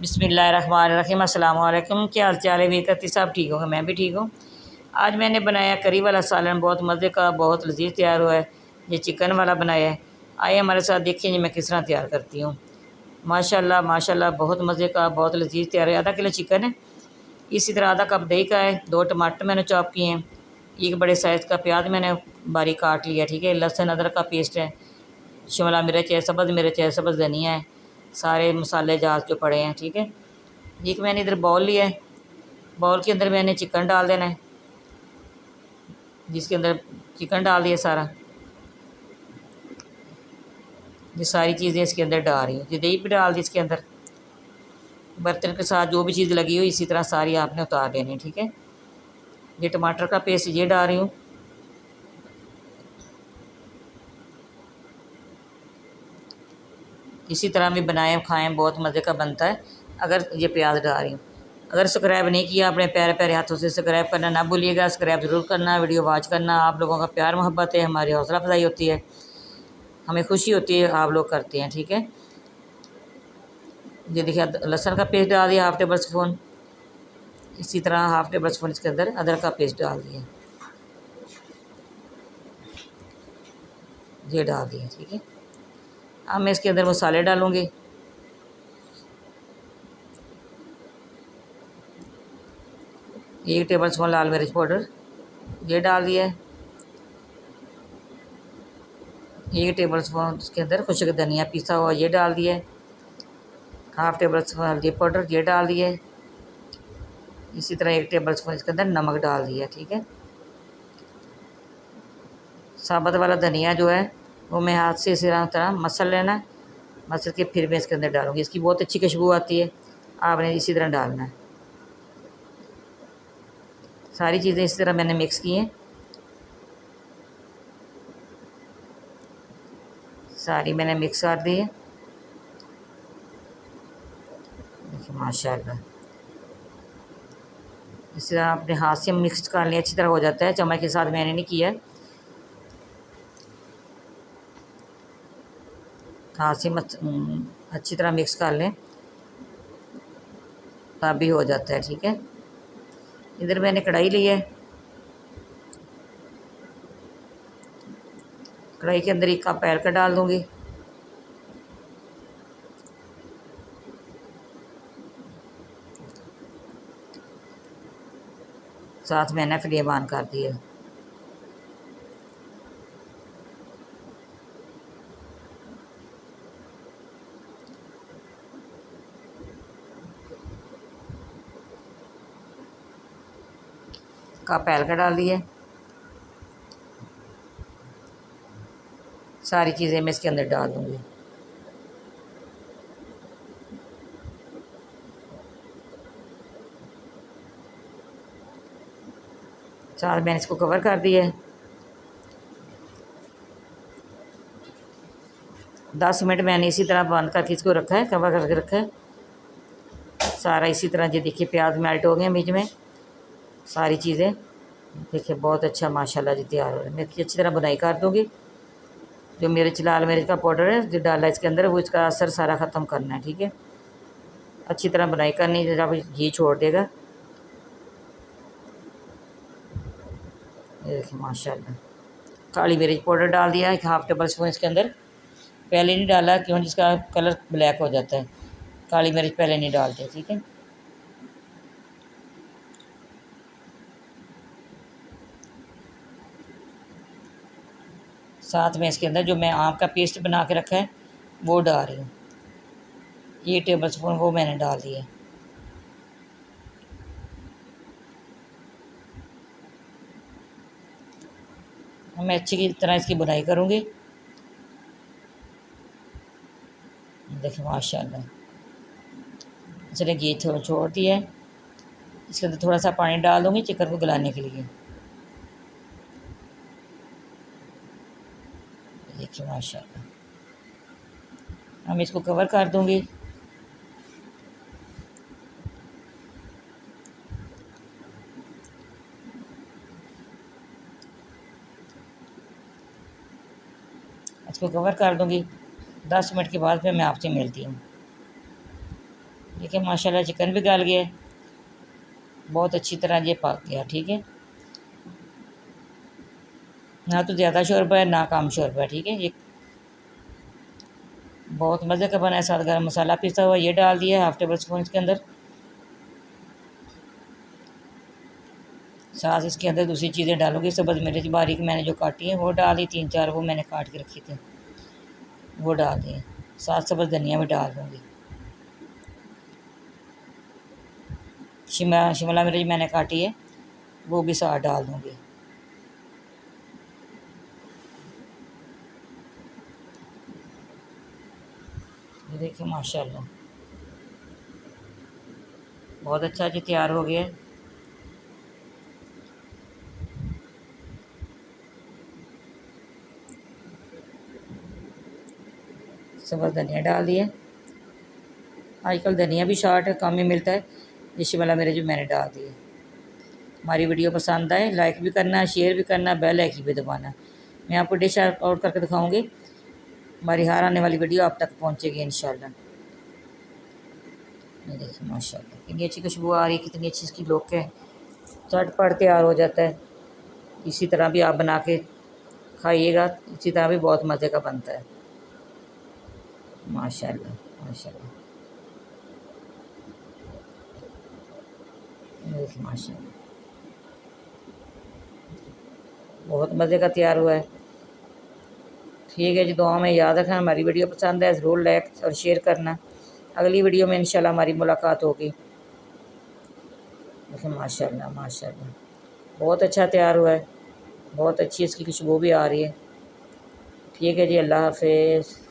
बिस्मिल्लाहिर्रहमानिर्रहीम। अस्सलाम वालेकुम। क्या हाल चाल है? उम्मीद करती सब ठीक होगा, मैं भी ठीक हूँ। आज मैंने बनाया करी वाला सालन, बहुत मज़े का, बहुत लजीज तैयार हुआ है। ये चिकन वाला बनाया है। आइए हमारे साथ देखिए जी मैं किस तरह तैयार करती हूँ। माशाल्लाह माशाल्लाह, बहुत मज़े का, बहुत लजीज तैयार है। आधा किलो चिकन है। इसी तरह आधा कप दही का है। 2 टमाटर मैंने चॉप किए हैं। एक बड़े साइज़ का प्याज मैंने बारीक काट लिया, ठीक है। लहसुन अदरक का पेस्ट है। शिमला मिर्च है, सब्ज़ मिर्च है, सब्ज़ धनिया है, सारे मसाले जात जो पड़े हैं, ठीक है। एक मैंने इधर बाउल लिया है। बाउल के अंदर मैंने चिकन डाल देना है, जिसके अंदर चिकन डाल दिया सारा। ये सारी चीज़ें इसके अंदर डाल रही हूँ। ये दही भी डाल दी इसके अंदर। बर्तन के साथ जो भी चीज़ लगी हुई इसी तरह सारी आपने उतार देनी, ठीक है। ये टमाटर का पेस्ट ये डाल रही हूँ। इसी तरह भी बनाएं खाएं, बहुत मज़े का बनता है। अगर ये प्याज डाल रही हूँ। अगर सब्सक्राइब नहीं किया अपने प्यारे प्यारे हाथों से सब्सक्राइब करना ना भूलिएगा। सब्सक्राइब ज़रूर करना, वीडियो वॉच करना। आप लोगों का प्यार मोहब्बत है, हमारी हौसला अफजाई होती है, हमें खुशी होती है, आप लोग करते हैं, ठीक है। ये देखिए लहसुन का पेस्ट डाल दिया 1/2 टेबल स्पून। इसी तरह 1/2 टेबल स्पून इसके अंदर अदरक का पेस्ट डाल दिया, ये डाल दिया, ठीक है। अब मैं इसके अंदर मसाले डालूँगी। एक टेबल स्पून लाल मिर्च पाउडर ये डाल दिया है। 1 टेबल स्पून इसके अंदर खुश्क धनिया पिसा हुआ ये डाल दिया है। 1/2 टेबल स्पून हल्दी पाउडर ये डाल दिया है। इसी तरह 1 टेबल स्पून इसके अंदर नमक डाल दिया, ठीक है। साबुत वाला धनिया जो है वो मैं हाथ से इसी तरह मसल लेना। मसल के फिर मैं इसके अंदर डालूँगी। इसकी बहुत अच्छी खुशबू आती है, आपने इसी तरह डालना है। सारी चीज़ें इसी तरह मैंने मिक्स की हैं। सारी मैंने मिक्स कर दी है। देखिए माशाल्लाह, इस तरह अपने हाथ से मिक्स कर लें, अच्छी तरह हो जाता है। चम्मच के साथ मैंने नहीं किया, हाथ से अच्छी तरह मिक्स कर लें तब भी हो जाता है, ठीक है। इधर मैंने कढ़ाई ली है। कढ़ाई के अंदर 1 कप पैर का डाल दूँगी। साथ मैंने फ्लेम ऑन कर दी है। कप पैर का डाल दिए। सारी चीज़ें मैं इसके अंदर डाल दूँगी। साथ मैंने इसको कवर कर दिया है। 10 मिनट मैंने इसी तरह बंद करके इसको रखा है, कवर करके रखा है। सारा इसी तरह ये देखिए प्याज मेल्ट हो गए बीच में, सारी चीज़ें देखिए बहुत अच्छा माशाल्लाह जी तैयार हो रहा है। मैं अच्छी तरह बुनाई कर दूँगी। जो मिर्च लाल मिर्च का पाउडर है जो डाला इसके अंदर वो इसका असर सारा ख़त्म करना है, ठीक है। अच्छी तरह बुनाई करनी है, जब घी छोड़ देगा। ये देखिए माशाल्लाह। काली मिर्च पाउडर डाल दिया 1/2 टेबल स्पून इसके अंदर। पहले नहीं डाला क्यों, जिसका कलर ब्लैक हो जाता है। काली मिर्च पहले नहीं डालते, ठीक है। साथ में इसके अंदर जो मैं आम का पेस्ट बना के रखा है वो डाल रही हूँ। 1 टेबल स्पून वो मैंने डाल दिया। मैं अच्छी की तरह इसकी बुनाई करूँगी। देखिए माशाल्लाह, इसने घी छोड़ दिया है। इसके अंदर थोड़ा सा पानी डाल दूँगी चिकन को गलाने के लिए। देखिए माशाल्लाह, हम इसको कवर कर दूँगी। इसको कवर कर दूँगी। 10 मिनट के बाद फिर मैं आपसे मिलती हूँ। देखिए माशाल्लाह चिकन भी गल गया है, बहुत अच्छी तरह ये पक गया। ठीक है, ना तो ज़्यादा शोरबा है ना कम शोरबा है। ठीक है, ये बहुत मज़े का बना है। साथ गरम मसाला पिसा हुआ ये डाल दिया है हाफ टेबल स्पून इसके अंदर। साथ इसके अंदर दूसरी चीज़ें डालूंगी, सब्ज़ मिर्च बारीक मैंने जो काटी है वो डाल दी, 3-4 वो मैंने काट के रखी थी वो डाल दिए। साथ सब्ज़ धनिया भी डाल दूँगी। शिमला शिमला मिर्च मैंने काटी है वो भी साथ डाल दूँगी। ये देखिए माशाल्लाह बहुत अच्छा जी तैयार हो गया है। सब्ज़ धनिया डाल दिया। आजकल धनिया भी शॉर्ट है, कम ही मिलता है। ये शिमला मिर्च भी मैंने डाल दिए। हमारी वीडियो पसंद आए लाइक भी करना, शेयर भी करना, बेल आइकन भी दबाना। मैं आपको डिश आउट करके दिखाऊंगी, हमारी हर आने वाली वीडियो आप तक पहुंचेगी इंशाल्लाह। ये देखिए माशाल्लाह कितनी अच्छी खुशबू आ रही है, कितनी अच्छी इसकी लुक है। झटपट तैयार हो जाता है। इसी तरह भी आप बना के खाइएगा, इसी तरह भी बहुत मज़े का बनता है। माशाल्लाह माशाल्लाह, ये देखिए माशाल्लाह बहुत मज़े का तैयार हुआ है। ठीक है जी, दुआ में याद रखना। हमारी वीडियो पसंद है ज़रूर लाइक और शेयर करना। अगली वीडियो में इंशाल्लाह हमारी मुलाकात होगी। देखिए माशाल्लाह माशाल्लाह बहुत अच्छा तैयार हुआ है, बहुत अच्छी इसकी खुशबू भी आ रही है। ठीक है जी, अल्लाह हाफ़िज़।